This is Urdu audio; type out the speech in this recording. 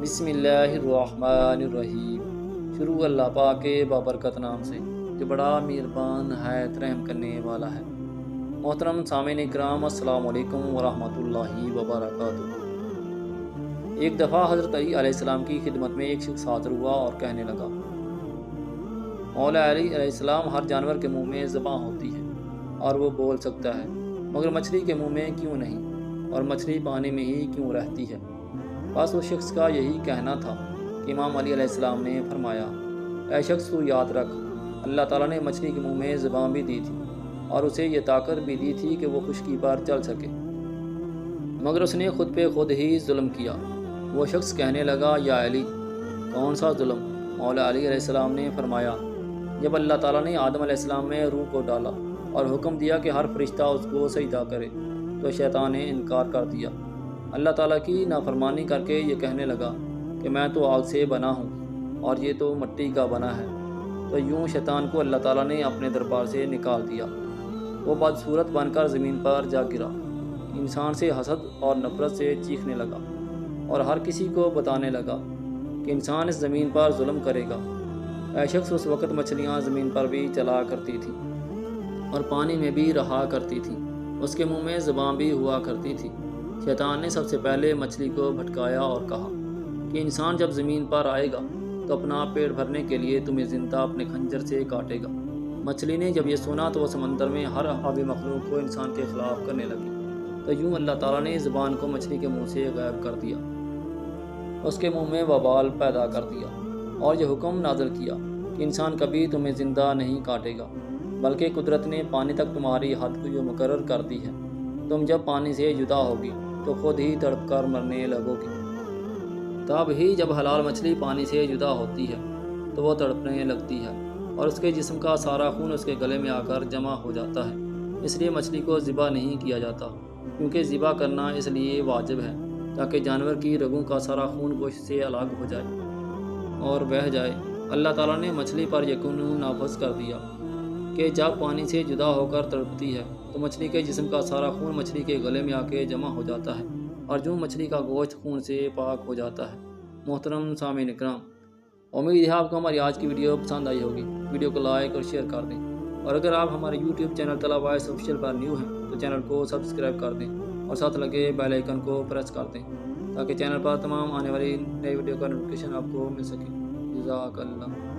بسم اللہ الرحمن الرحیم۔ شروع اللہ پاک کے بابرکت نام سے جو بڑا مہربان نہایت رحم کرنے والا ہے۔ محترم سامعین اکرام، السلام علیکم ورحمۃ اللہ وبرکاتہ۔ ایک دفعہ حضرت علی علیہ السلام کی خدمت میں ایک شخص حاضر ہوا اور کہنے لگا، مولا علی علیہ السلام، ہر جانور کے منہ میں زبان ہوتی ہے اور وہ بول سکتا ہے، مگر مچھلی کے منہ میں کیوں نہیں، اور مچھلی پانی میں ہی کیوں رہتی ہے؟ بس اس شخص کا یہی کہنا تھا کہ امام علی علیہ السلام نے فرمایا، اے شخص، تو یاد رکھ، اللہ تعالیٰ نے مچھلی کے منہ میں زبان بھی دی تھی اور اسے یہ طاقت بھی دی تھی کہ وہ خشکی پر چل سکے، مگر اس نے خود پہ خود ہی ظلم کیا۔ وہ شخص کہنے لگا، یا علی، کون سا ظلم؟ مولا علی علیہ السلام نے فرمایا، جب اللہ تعالیٰ نے آدم علیہ السلام میں روح کو ڈالا اور حکم دیا کہ ہر فرشتہ اس کو سجدہ کرے تو شیطان نے انکار کر دیا۔ اللہ تعالیٰ کی نافرمانی کر کے یہ کہنے لگا کہ میں تو آگ سے بنا ہوں اور یہ تو مٹی کا بنا ہے، تو یوں شیطان کو اللہ تعالیٰ نے اپنے دربار سے نکال دیا۔ وہ بدصورت بن کر زمین پر جا گرا، انسان سے حسد اور نفرت سے چیخنے لگا اور ہر کسی کو بتانے لگا کہ انسان اس زمین پر ظلم کرے گا۔ اے شخص، اس وقت مچھلیاں زمین پر بھی چلا کرتی تھیں اور پانی میں بھی رہا کرتی تھیں، اس کے منہ میں زبان بھی ہوا کرتی تھی۔ شیطان نے سب سے پہلے مچھلی کو بھٹکایا اور کہا کہ انسان جب زمین پر آئے گا تو اپنا پیٹ بھرنے کے لیے تمہیں زندہ اپنے خنجر سے کاٹے گا۔ مچھلی نے جب یہ سنا تو وہ سمندر میں ہر آبی مخلوق کو انسان کے خلاف کرنے لگی، تو یوں اللہ تعالیٰ نے زبان کو مچھلی کے منہ سے غائب کر دیا، اس کے منہ میں وبال پیدا کر دیا اور یہ حکم نازل کیا کہ انسان کبھی تمہیں زندہ نہیں کاٹے گا، بلکہ قدرت نے پانی تک تمہاری حد کو یہ مقرر کر دی ہے، تم جب پانی سے جدا ہوگی تو خود ہی تڑپ کر مرنے لگو گی۔ تب ہی جب حلال مچھلی پانی سے جدا ہوتی ہے تو وہ تڑپنے لگتی ہے اور اس کے جسم کا سارا خون اس کے گلے میں آ کر جمع ہو جاتا ہے۔ اس لیے مچھلی کو ذبح نہیں کیا جاتا، کیونکہ ذبح کرنا اس لیے واجب ہے تاکہ جانور کی رگوں کا سارا خون گوشت سے الگ ہو جائے اور بہہ جائے۔ اللہ تعالیٰ نے مچھلی پر یہ قانون نافذ کر دیا کہ جب پانی سے جدا ہو کر تڑپتی ہے تو مچھلی کے جسم کا سارا خون مچھلی کے گلے میں آ کے جمع ہو جاتا ہے اور جو مچھلی کا گوشت خون سے پاک ہو جاتا ہے۔ محترم سامعین اکرام، امید ہے آپ کو ہماری آج کی ویڈیو پسند آئی ہوگی۔ ویڈیو کو لائک اور شیئر کر دیں، اور اگر آپ ہمارے یوٹیوب چینل طلب وائس آفیشیل پر نیو ہیں تو چینل کو سبسکرائب کر دیں اور ساتھ لگے بیل آئیکن کو پریس کر دیں تاکہ چینل پر تمام آنے والی نئی ویڈیو کا نوٹیفیکیشن آپ کو مل سکے۔ جزاک اللہ۔